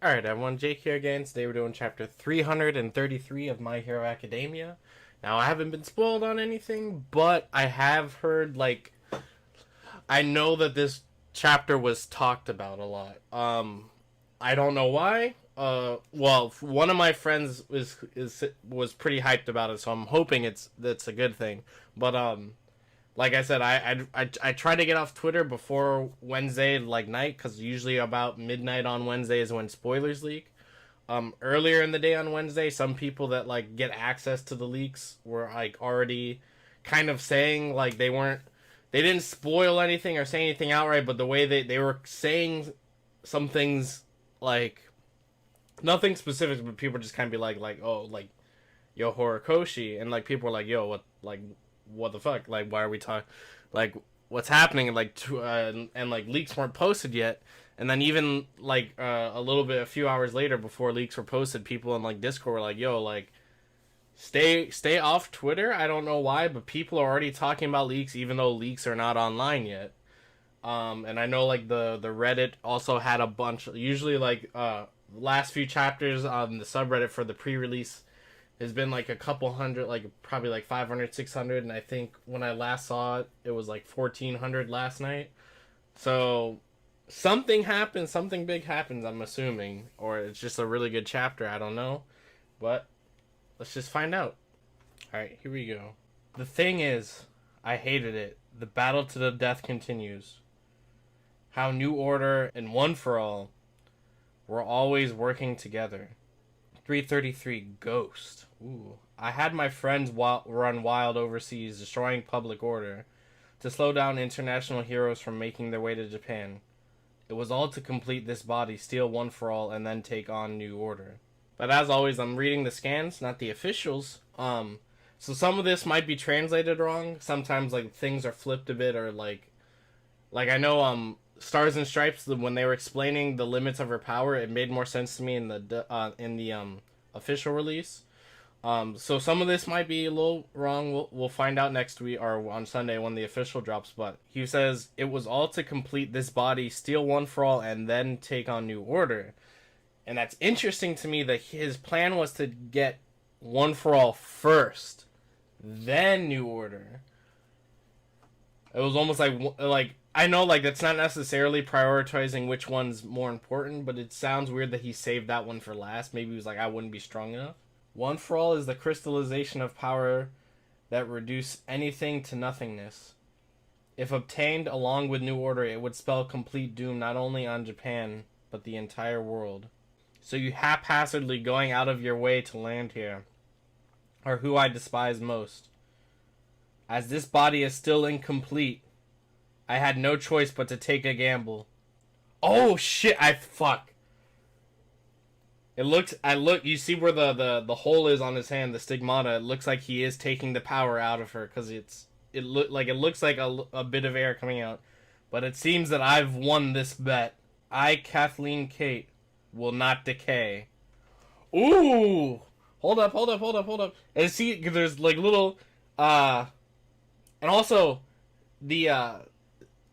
Alright everyone, Jake here again. Today we're doing chapter 333 of My Hero Academia. Now I haven't been spoiled on anything, but I have heard, I know that this chapter was talked about a lot. I don't know why. One of my friends was pretty hyped about it, so I'm hoping that's a good thing. But like I said, I try to get off Twitter before Wednesday night, because usually about midnight on Wednesday is when spoilers leak. Earlier in the day on Wednesday, some people that get access to the leaks were already kind of saying they didn't spoil anything or say anything outright, but the way they were saying some things, nothing specific, but people just kind of be yo, Horikoshi, and people were yo, what the fuck, why are we talking, what's happening, and leaks weren't posted yet. And then even a few hours later, before leaks were posted, people in Discord were yo, stay off Twitter. I don't know why, but people are already talking about leaks, even though leaks are not online yet. And I know the Reddit also had a bunch, usually last few chapters on the subreddit for the pre-release has been a couple hundred, probably 500, 600, and I think when I last saw it, it was 1,400 last night. So something happens, something big happens, I'm assuming, or it's just a really good chapter. I don't know, but let's just find out. All right, here we go. The thing is, I hated it. The battle to the death continues. How New Order and One for All were always working together. 333 Ghost. Ooh. I had my friends run wild overseas, destroying public order, to slow down international heroes from making their way to Japan. It was all to complete this body, steal One for All, and then take on New Order. But as always, I'm reading the scans, not the officials. So some of this might be translated wrong. Sometimes things are flipped a bit, or I know Stars and Stripes, when they were explaining the limits of her power, it made more sense to me in the official release. So some of this might be a little wrong. We'll find out next week, or on Sunday when the official drops. But he says it was all to complete this body, steal One for All, and then take on New Order. And that's interesting to me, that his plan was to get One for All first, then New Order. It was almost I know that's not necessarily prioritizing which one's more important, but it sounds weird that he saved that one for last. Maybe he was I wouldn't be strong enough. One for All is the crystallization of power that reduce anything to nothingness. If obtained along with New Order, it would spell complete doom not only on Japan, but the entire world. So you haphazardly going out of your way to land here are who I despise most. As this body is still incomplete, I had no choice but to take a gamble. Oh shit, fuck. You see where the hole is on his hand, the stigmata. It looks like he is taking the power out of her, because it looks like a bit of air coming out. But it seems that I've won this bet. I, Kathleen Kate, will not decay. Ooh! Hold up. And see, there's little, and also,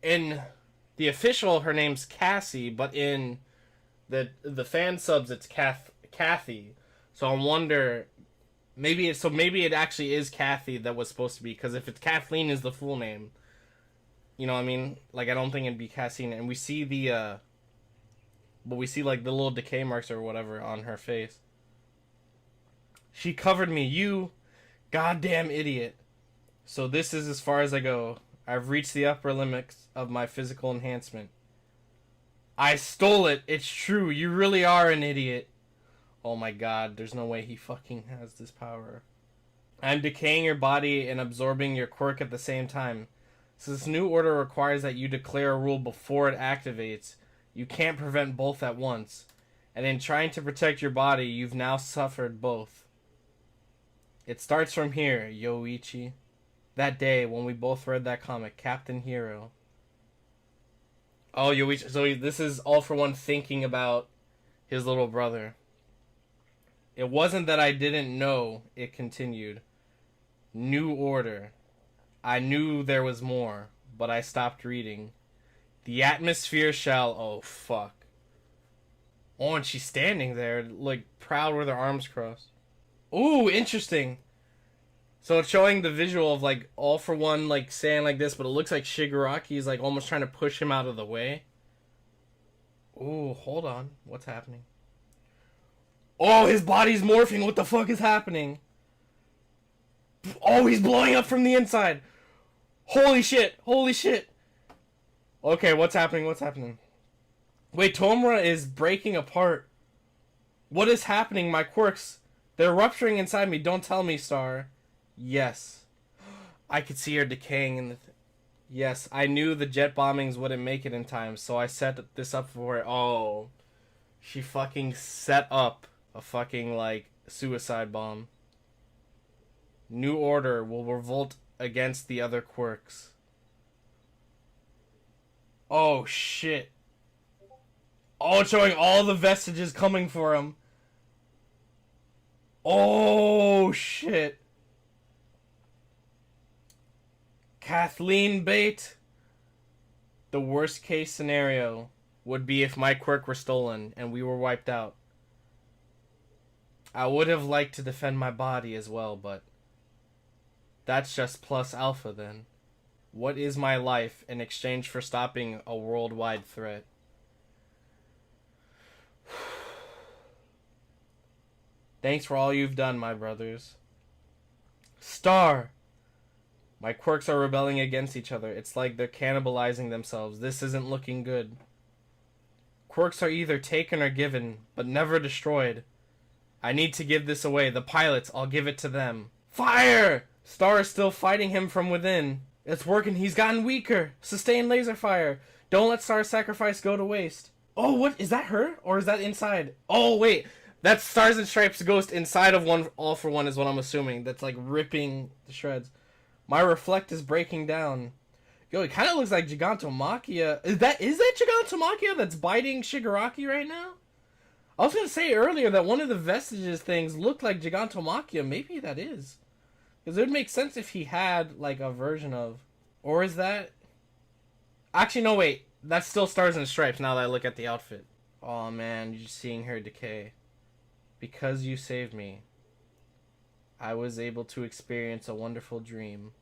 in the official, her name's Cassie, but in the fan subs, it's Kathy. So I wonder, maybe it actually is Kathy that was supposed to be, because if it's Kathleen is the full name, you know what I mean? I don't think it'd be Cassie. And we see the little decay marks or whatever on her face. She covered me, you goddamn idiot. So this is as far as I go. I've reached the upper limits of my physical enhancement. I stole it. It's true. You really are an idiot. Oh my god, there's no way he fucking has this power. I'm decaying your body and absorbing your quirk at the same time. Since New Order requires that you declare a rule before it activates, you can't prevent both at once. And in trying to protect your body, you've now suffered both. It starts from here, Yoichi. That day when we both read that comic, Captain Hero. Oh, Yoichi. So this is All for One thinking about his little brother. It wasn't that I didn't know, it continued. New Order. I knew there was more, but I stopped reading. The atmosphere shall... Oh, fuck. Oh, and she's standing there, like, proud with her arms crossed. Ooh, interesting. So it's showing the visual of, like, All for One, like, saying like this, but it looks like Shigaraki is, like, almost trying to push him out of the way. Ooh, hold on. What's happening? Oh, his body's morphing. What the fuck is happening? Oh, he's blowing up from the inside. Holy shit. Holy shit. Okay, what's happening? What's happening? Wait, Tomura is breaking apart. What is happening? My quirks. They're rupturing inside me. Don't tell me, Star. Yes. I could see her decaying in the... Yes, I knew the jet bombings wouldn't make it in time, so I set this up for her. Oh. She fucking set up a fucking, like, suicide bomb. New Order will revolt against the other quirks. Oh, shit. Oh, it's showing all the vestiges coming for him. Oh, shit. Kathleen Bate. The worst case scenario would be if my quirk were stolen and we were wiped out. I would have liked to defend my body as well, but that's just plus alpha then. What is my life in exchange for stopping a worldwide threat? Thanks for all you've done, my brothers. Star! My quirks are rebelling against each other. It's like they're cannibalizing themselves. This isn't looking good. Quirks are either taken or given, but never destroyed. I need to give this away. The pilots, I'll give it to them. Fire! Star is still fighting him from within. It's working. He's gotten weaker. Sustain laser fire. Don't let Star's sacrifice go to waste. Oh, what? Is that her? Or is that inside? Oh, wait. That's Stars and Stripes ghost inside of one All for One is what I'm assuming. That's like ripping the shreds. My reflect is breaking down. Yo, it kind of looks like Gigantomachia. Is that Gigantomachia that's biting Shigaraki right now? I was going to say earlier that one of the vestiges things looked like Gigantomachia. Maybe that is. Because it would make sense if he had, like, a version of... Or is that... Actually, no, wait. That's still Stars and Stripes now that I look at the outfit. Oh, man. You're seeing her decay. Because you saved me, I was able to experience a wonderful dream.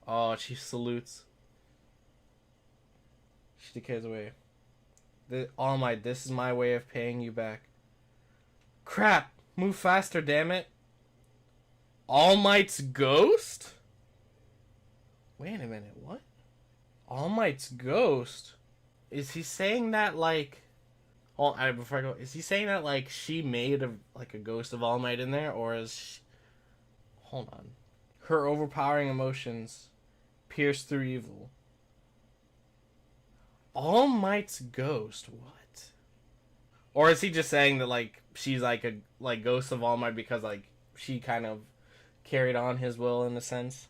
Oh, she salutes. She decays away. All Might, this is my way of paying you back. Crap! Move faster, damn it. All Might's ghost? Wait a minute, what? All Might's ghost? Is he saying that, like... Oh, before I go, is he saying that, like, she made a ghost of All Might in there? Or is she... Hold on. Her overpowering emotions pierce through evil. All Might's ghost? What? Or is he just saying that, like, she's, like, a ghost of All Might because, like, she kind of carried on his will in a sense?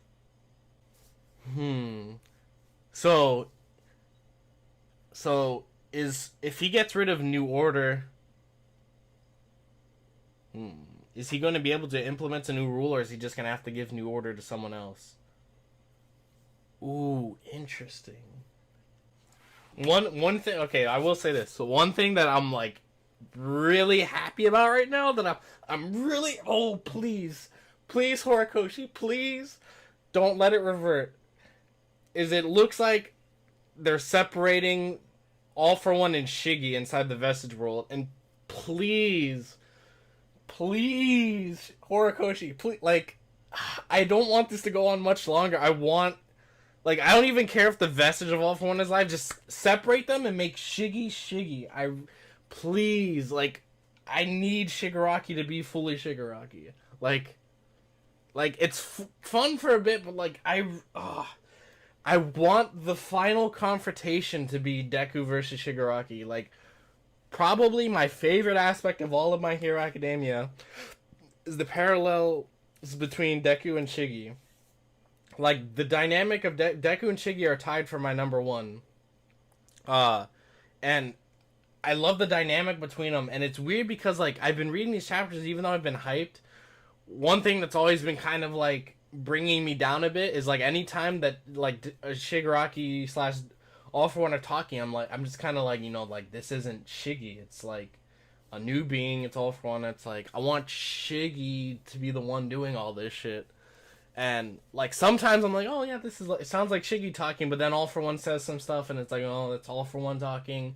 So if he gets rid of New Order, is he going to be able to implement a new rule, or is he just going to have to give New Order to someone else? Ooh, interesting. One thing, okay, I will say this. So one thing that I'm, like, really happy about right now, that I'm really, oh, please, Horikoshi, please, don't let it revert, is it looks like they're separating All for One and Shiggy inside the Vestige world, and please, Horikoshi, please, like, I don't want this to go on much longer. I don't even care if the Vestige of All for One is live, just separate them and make Shiggy. Please, like, I need Shigaraki to be fully Shigaraki. Like, it's fun for a bit, but, like, I want the final confrontation to be Deku versus Shigaraki. Like, probably my favorite aspect of all of My Hero Academia is the parallels between Deku and Shiggy. Like, the dynamic of Deku and Shiggy are tied for my number one. And I love the dynamic between them. And it's weird because, like, I've been reading these chapters even though I've been hyped. One thing that's always been kind of, like, bringing me down a bit is, like, anytime that, like, Shigaraki slash All For One are talking, I'm just kind of like, like, this isn't Shiggy. It's like a new being. It's All For One. It's like, I want Shiggy to be the one doing all this shit. And like sometimes I'm like, oh yeah, this is it sounds like Shiggy talking, but then All For One says some stuff, and it's like, oh, it's All For One talking.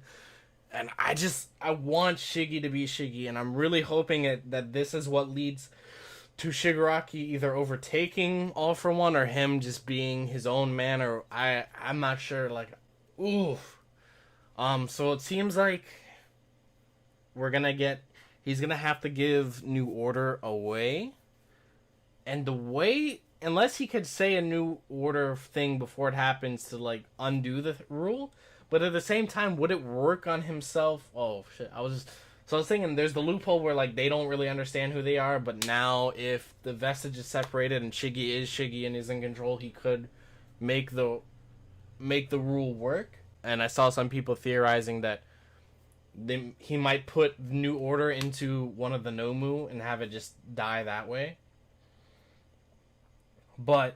And I want Shiggy to be Shiggy, and I'm really hoping that this is what leads to Shigaraki either overtaking All For One or him just being his own man, or I'm not sure. Like, oof. So it seems like he's gonna have to give New Order away, and the way, unless he could say a New Order thing before it happens to like undo the rule. But at the same time, would it work on himself? Oh shit! I was thinking there's the loophole where like they don't really understand who they are, but now if the vestige is separated and Shiggy is Shiggy and is in control, he could make the rule work. And I saw some people theorizing that he might put New Order into one of the Nomu and have it just die that way. But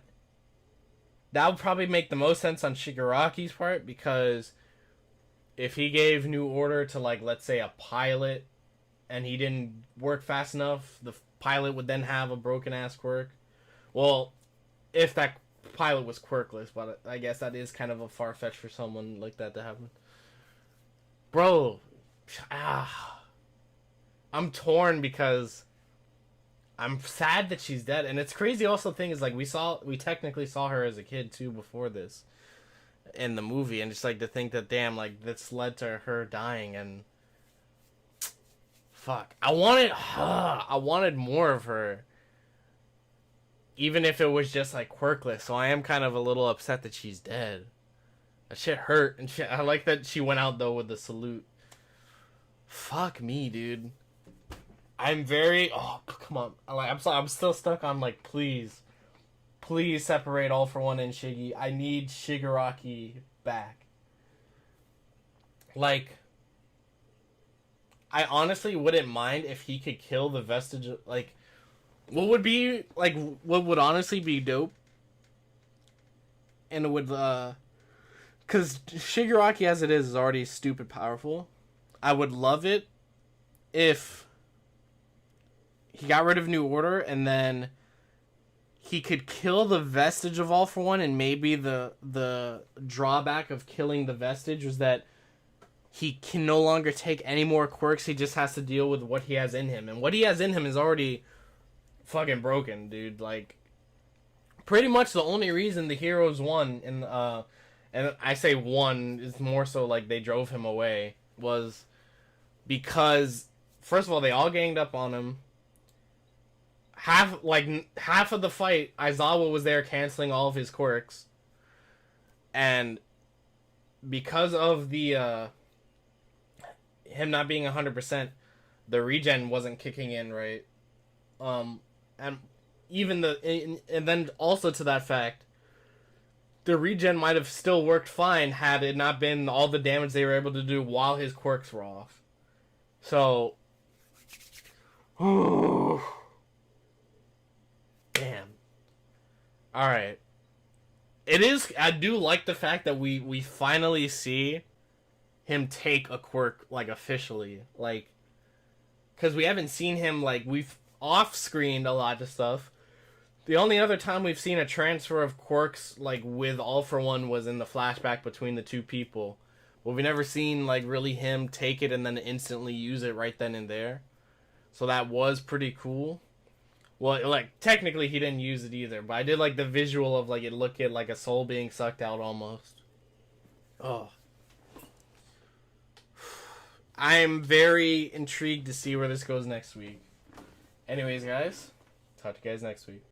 that would probably make the most sense on Shigaraki's part, because if he gave New Order to, like, let's say a pilot, and he didn't work fast enough, the pilot would then have a broken-ass quirk. Well, if that pilot was quirkless, but I guess that is kind of a far-fetched for someone like that to happen. Bro, I'm torn because I'm sad that she's dead, and it's crazy. Also, the thing is, like, we technically saw her as a kid too before this in the movie, and just like to think that, damn, like, this led to her dying, and fuck, I wanted more of her, even if it was just like quirkless. So I am kind of a little upset that she's dead. That shit hurt, and shit. I like that she went out though with the salute. Fuck me, dude. I'm very... Oh, come on. I'm still stuck on, like, please separate All For One and Shiggy. I need Shigaraki back. Like, I honestly wouldn't mind if he could kill the vestige of, like, what would honestly be dope, and it would, because Shigaraki as it is already stupid powerful. I would love it if he got rid of New Order, and then he could kill the vestige of All For One, and maybe the drawback of killing the vestige was that he can no longer take any more quirks. He just has to deal with what he has in him, and what he has in him is already fucking broken, dude. Like, pretty much the only reason the heroes won, and I say won is more so like they drove him away, was because first of all they all ganged up on him. Half of the fight, Aizawa was there canceling all of his quirks, and because of the him not being 100%, the regen wasn't kicking in right, and even and then also to that fact, the regen might have still worked fine had it not been all the damage they were able to do while his quirks were off. So, damn. Alright. I do like the fact that we finally see him take a quirk, like, officially. Like, because we haven't seen him, like, we've off-screened a lot of stuff. The only other time we've seen a transfer of quirks, like, with All For One was in the flashback between the two people. But we've never seen, like, really him take it and then instantly use it right then and there. So that was pretty cool. Well, like, technically he didn't use it either, but I did like the visual of, like, it looked like a soul being sucked out almost. Oh. I'm very intrigued to see where this goes next week. Anyways, guys, talk to you guys next week.